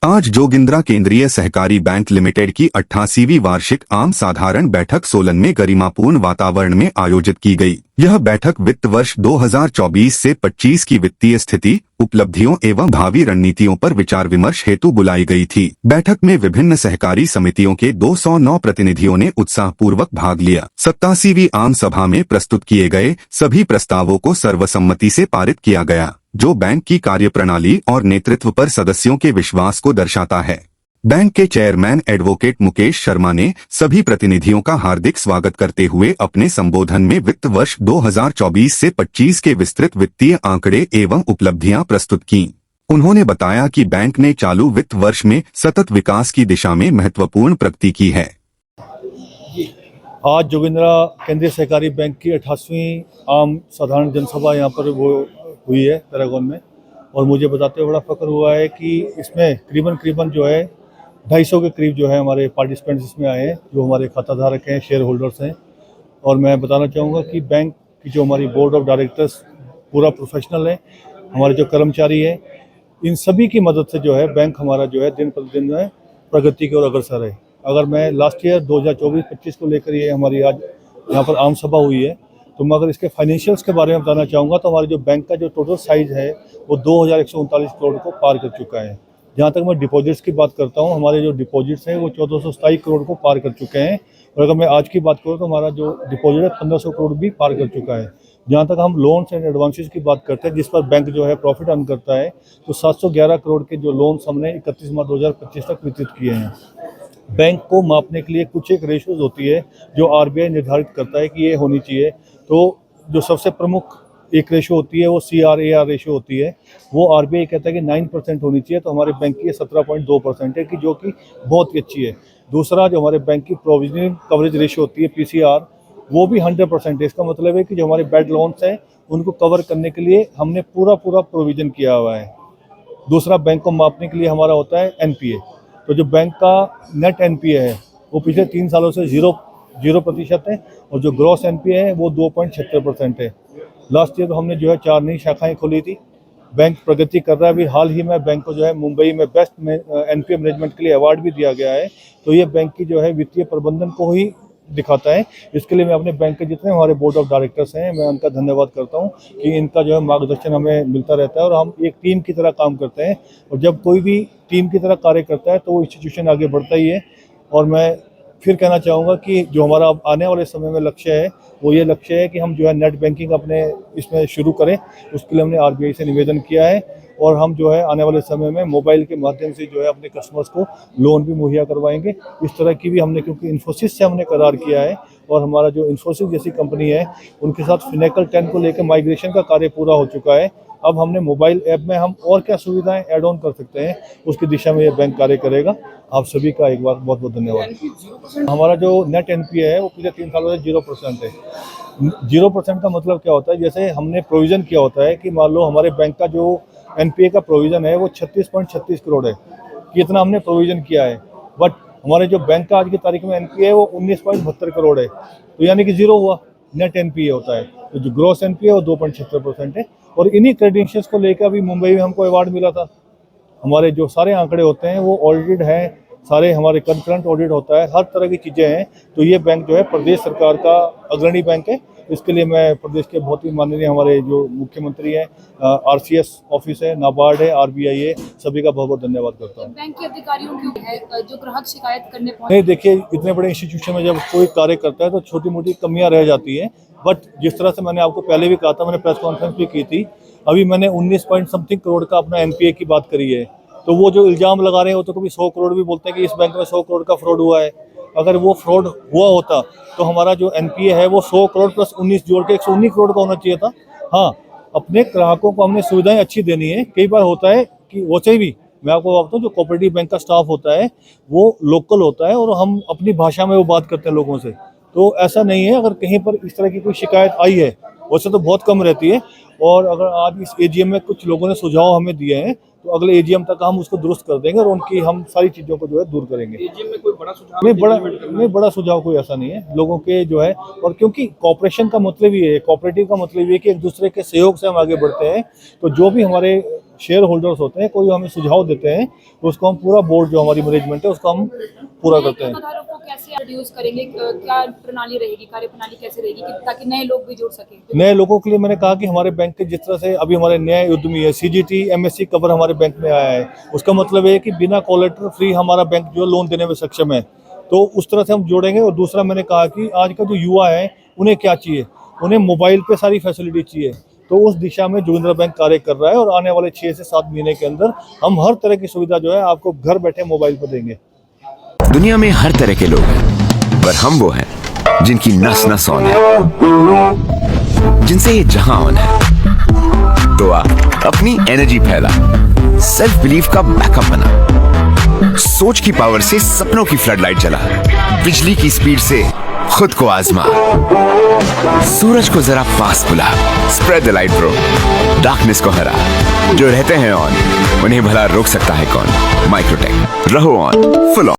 आज जोगिंद्रा केंद्रीय सहकारी बैंक लिमिटेड की 88वीं वार्षिक आम साधारण बैठक सोलन में गरिमापूर्ण वातावरण में आयोजित की गई। यह बैठक वित्त वर्ष 2024 से 25 की वित्तीय स्थिति, उपलब्धियों एवं भावी रणनीतियों पर विचार विमर्श हेतु बुलाई गई थी। बैठक में विभिन्न सहकारी समितियों के 209 प्रतिनिधियों ने उत्साहपूर्वक भाग लिया। 87वीं आम सभा में प्रस्तुत किए गए सभी प्रस्तावों को सर्वसम्मति से पारित किया गया, जो बैंक की कार्यप्रणाली और नेतृत्व पर सदस्यों के विश्वास को दर्शाता है। बैंक के चेयरमैन एडवोकेट मुकेश शर्मा ने सभी प्रतिनिधियों का हार्दिक स्वागत करते हुए अपने संबोधन में वित्त वर्ष 2024 से 25 के विस्तृत वित्तीय आंकड़े एवं उपलब्धियां प्रस्तुत की। उन्होंने बताया कि बैंक ने चालू वित्त वर्ष में सतत विकास की दिशा में महत्वपूर्ण प्रगति की है। आज जोगिंद्रा केंद्रीय सहकारी बैंक की 88वीं आम साधारण जनसभा यहाँ पर वो हुई है पैरागॉन में, और मुझे बताते हुए बड़ा फख्र हुआ है कि इसमें करीबन जो है 250 के करीब जो है हमारे पार्टिसिपेंट्स इसमें आए हैं, जो हमारे खाताधारक हैं, शेयर होल्डर्स हैं। और मैं बताना चाहूँगा कि बैंक की जो हमारी बोर्ड ऑफ डायरेक्टर्स पूरा प्रोफेशनल है, हमारे जो कर्मचारी हैं, इन सभी की मदद से जो है बैंक हमारा जो है दिन प्रतिदिन जो है प्रगति की ओर अग्रसर है। अगर मैं लास्ट ईयर 2024-25 को लेकर ये हमारी आज यहाँ पर आम सभा हुई है, तो मैं अगर इसके फाइनेंशियल्स के बारे में बताना चाहूँगा तो हमारे जो बैंक का जो टोटल साइज़ है वो 2139 करोड़ को पार कर चुका है। जहाँ तक मैं डिपॉजिट्स की बात करता हूँ, हमारे जो डिपॉजिट्स हैं वो 1427 करोड़ को पार कर चुके हैं। और अगर मैं आज की बात करूँ तो हमारा जो डिपॉजिट है 1500 करोड़ भी पार कर चुका है। जहाँ तक हम लोन्स एंड एडवांसेस की बात करते हैं, जिस पर बैंक जो है प्रॉफिट अर्न करता है, तो 711 करोड़ के जो लोन्स हमने 31 मार्च 2025 तक वितरित किए हैं। बैंक को मापने के लिए कुछ एक रेशियोज होती है जो आरबीआई निर्धारित करता है कि ये होनी चाहिए। तो जो सबसे प्रमुख एक रेशियो होती है वो CRAR रेशियो होती है, वो आरबीआई कहता है कि 9% होनी चाहिए, तो हमारे बैंक की 17.2% है, कि जो कि बहुत ही अच्छी है। दूसरा, जो हमारे बैंक की प्रोविजनिंग कवरेज रेशियो होती है PCR, वो भी 100% है। इसका मतलब है कि जो हमारे बैड लोन्स हैं उनको कवर करने के लिए हमने पूरा प्रोविज़न किया हुआ है। दूसरा, बैंक को मापने के लिए हमारा होता है NPA। तो जो बैंक का नेट NPA है वो पिछले 3 सालों से 0% है, और जो ग्रॉस NPA है वो 2.76% है। लास्ट ईयर तो हमने जो है 4 नई शाखाएं खोली थी। बैंक प्रगति कर रहा है। अभी हाल ही में बैंक को जो है मुंबई में बेस्ट NPA मैनेजमेंट के लिए अवार्ड भी दिया गया है। तो ये बैंक की जो है वित्तीय प्रबंधन को ही दिखाता है। इसके लिए मैं अपने बैंक के जितने हमारे बोर्ड ऑफ डायरेक्टर्स हैं, मैं उनका धन्यवाद करता हूं कि इनका जो है मार्गदर्शन हमें मिलता रहता है, और हम एक टीम की तरह काम करते हैं। और जब कोई भी टीम की तरह कार्य करता है तो वो इंस्टीट्यूशन आगे बढ़ता ही है। और मैं फिर कहना चाहूँगा कि जो हमारा आने वाले समय में लक्ष्य है वो ये लक्ष्य है कि हम जो है नेट बैंकिंग अपने इसमें शुरू करें। उसके लिए हमने आरबीआई से निवेदन किया है, और हम जो है आने वाले समय में मोबाइल के माध्यम से जो है अपने कस्टमर्स को लोन भी मुहैया करवाएंगे। इस तरह की भी हमने, क्योंकि इन्फोसिस से हमने करार किया है, और हमारा जो इन्फोसिस जैसी कंपनी है उनके साथ फिनेकल 10 को लेकर माइग्रेशन का कार्य पूरा हो चुका है। अब हमने मोबाइल ऐप में हम और क्या सुविधाएं ऐड ऑन कर सकते हैं, उसकी दिशा में ये बैंक कार्य करेगा। आप सभी का एक बार बहुत बहुत धन्यवाद। हमारा जो नेट NPA है वो पिछले 3 सालों से 0% है। 0% का मतलब क्या होता है, जैसे हमने प्रोविज़न किया होता है कि मान लो हमारे बैंक का जो NPA का प्रोविज़न है वो 36.36 करोड़ है, कि इतना हमने प्रोविज़न किया है। बट हमारे जो बैंक का आज की तारीख में NPA है वो 19.72 करोड़ है, तो यानी कि 0 हुआ। नेट NPA होता है, तो जो ग्रॉस NPA है वो 2.76% है। और इन्हीं क्रेडेंशियल्स को लेकर अभी मुंबई में हमको अवार्ड मिला था। हमारे जो सारे आंकड़े होते हैं वो ऑडिटेड हैं, सारे हमारे कंकरेंट ऑडिट होता है, हर तरह की चीज़ें हैं। तो ये बैंक जो है प्रदेश सरकार का अग्रणी बैंक है। इसके लिए मैं प्रदेश के बहुत ही माननीय हमारे जो मुख्यमंत्री हैं, RCS ऑफिस है, नाबार्ड है, RBI है, सभी का बहुत बहुत धन्यवाद करता हूँ। बैंक के अधिकारियों की है जो ग्राहक शिकायत करने नहीं, देखिए, इतने बड़े इंस्टीट्यूशन में जब कोई कार्य करता है तो छोटी मोटी कमियां रह जाती हैं। बट जिस तरह से मैंने आपको पहले भी कहा था, मैंने प्रेस कॉन्फ्रेंस भी की थी, अभी मैंने 19 पॉइंट समथिंग करोड़ का अपना NPA की बात करी है। तो वो जो इल्ज़ाम लगा रहे हैं वो तो कभी 100 करोड़ भी बोलते हैं कि इस बैंक में 100 करोड़ का फ्रॉड हुआ है। अगर वो फ्रॉड हुआ होता तो हमारा जो NPA है वो 100 करोड़ प्लस 19 जोड़ के 119 करोड़ का होना चाहिए था। हाँ, अपने ग्राहकों को हमने सुविधाएं अच्छी देनी है। कई बार होता है कि वैसे भी मैं आपको बताता हूँ, जो कोऑपरेटिव बैंक का स्टाफ होता है वो लोकल होता है, और हम अपनी भाषा में वो बात करते हैं लोगों से। तो ऐसा नहीं है, अगर कहीं पर इस तरह की कोई शिकायत आई है, वैसे तो बहुत कम रहती है। और अगर आज इस AGM में कुछ लोगों ने सुझाव हमें दिए हैं, तो अगले AGM तक हम उसको दुरुस्त कर देंगे और उनकी हम सारी चीज़ों को जो है दूर करेंगे। AGM में कोई बड़ा सुझाव नहीं, बड़ा सुझाव कोई ऐसा नहीं है लोगों के जो है। और क्योंकि कॉपरेशन का मतलब ये है, कोऑपरेटिव का मतलब ये है कि एक दूसरे के सहयोग से हम आगे बढ़ते हैं। तो जो भी हमारे शेयर होल्डर्स होते हैं, कोई हमें सुझाव देते हैं तो उसको हम पूरा बोर्ड जो हमारी मैनेजमेंट है उसको हम पूरा करते हैं। खाताधारकों को कैसे इंट्रोड्यूस करेंगे, क्या प्रणाली रहेगी, कार्य प्रणाली कैसे रहेगी ताकि नए लोग भी जुड़ सके? नए लोगों के लिए मैंने कहा कि हमारे बैंक के जिस तरह से अभी हमारे नए उद्यमी है, CGT MSC कवर हमारे बैंक में आया है, उसका मतलब है कि बिना कोलेटरल फ्री हमारा बैंक जो लोन देने में सक्षम है, तो उस तरह से हम जोड़ेंगे। और दूसरा मैंने कहा कि आज का जो युवा है उन्हें क्या चाहिए, उन्हें मोबाइल पे सारी फैसिलिटी चाहिए, तो उस दिशा में जोगिंद्रा बैंक कार्य कर रहा है और आने वाले 6 से 7 महीने के अंदर हम हर तरह की सुविधा जो है आपको घर बैठे मोबाइल पर देंगे। दुनिया में हर तरह के लोग हैं, पर हम वो हैं जिनकी नस नस ऑन है, जिनसे ये जहां ऑन है। तो आ अपनी एनर्जी फैला, सेल्फ बिलीफ का बैकअप बना, सोच की पावर से सपनों की फ्लडलाइट जला, बिजली की स्पीड से खुद को आजमा, सूरज को जरा पास बुला, spread the light bro, darkness को हरा। जो रहते हैं ऑन उन्हें भला रोक सकता है कौन? माइक्रोटेक, रहो ऑन, फुल ऑन।